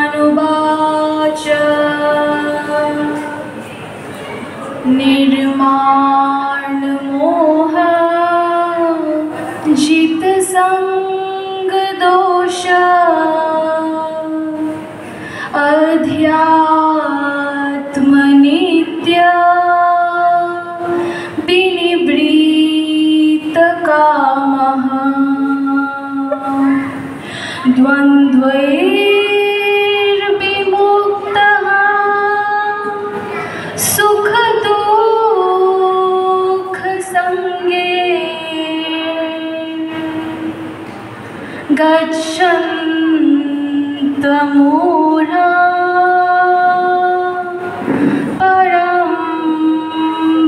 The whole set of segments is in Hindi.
श्रीभगवानुवाच निर्माणमोह जितसंगदोष अध्यात्मनित्य विनिवृत्तकामः द्वन्द्वैर्विमुक्तः सुखदुःखसंगे गच्छन्तमूढा परं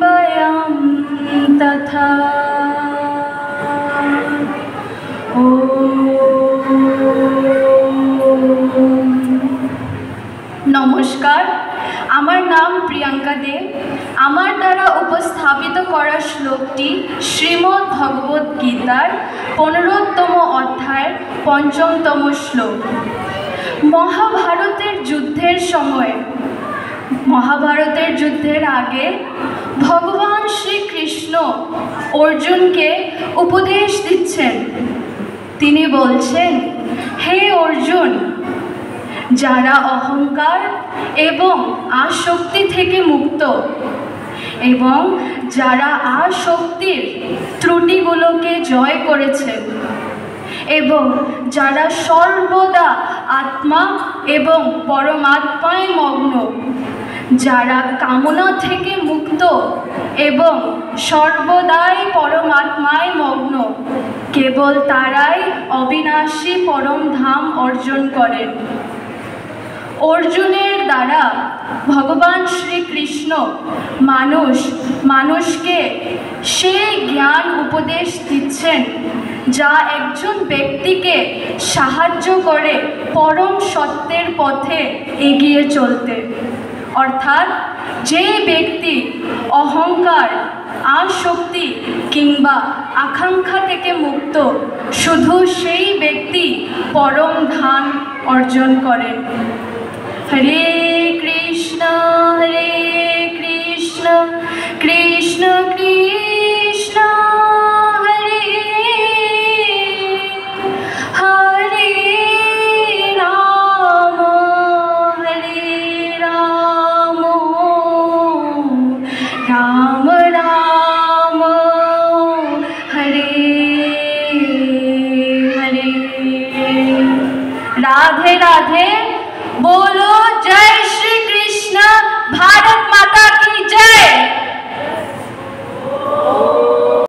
वयं तथा। नमस्कार, आमार नाम प्रियंका दे। आमार द्वारा उपस्थापित करा श्लोकटी श्रीमद् भगवद गीतार 15तम अध्याय 5तम श्लोक। महाभारतेर युद्धेर समय महाभारतेर युद्धेर आगे भगवान श्री कृष्ण अर्जुन के उपदेश दिच्छेन। तिनि बोलछेन, हे अर्जुन, যারা অহংকার এবং আসক্তি থেকে মুক্ত এবং যারা আসক্তির ত্রুটিগুলোকে জয় করেছে এবং যারা সর্বদা আত্মা এবং পরমাত্মায় মগ্ন, যারা কামনা থেকে মুক্ত এবং সর্বদাই পরমাত্মায় মগ্ন, কেবল তারাই অবিনাশী পরম ধাম অর্জন করেন। अर्जुनेर द्वारा भगवान श्री कृष्ण मानुषके सेई ज्ञान उपदेश दिच्छेन जा एकजन व्यक्तिके साहाज्य करे परम सत्येर पथे एगिए चलते। अर्थात जे व्यक्ति अहंकार आसक्ति किंबा आकांक्षा थेके मुक्त शुधु सेई व्यक्ति परम धाम अर्जन करें। हरे कृष्ण कृष्ण कृष्ण हरे हरे राम राम राम हरे हरे। राधे राधे। बोलो जय श्री कृष्ण। भारत माता की जय।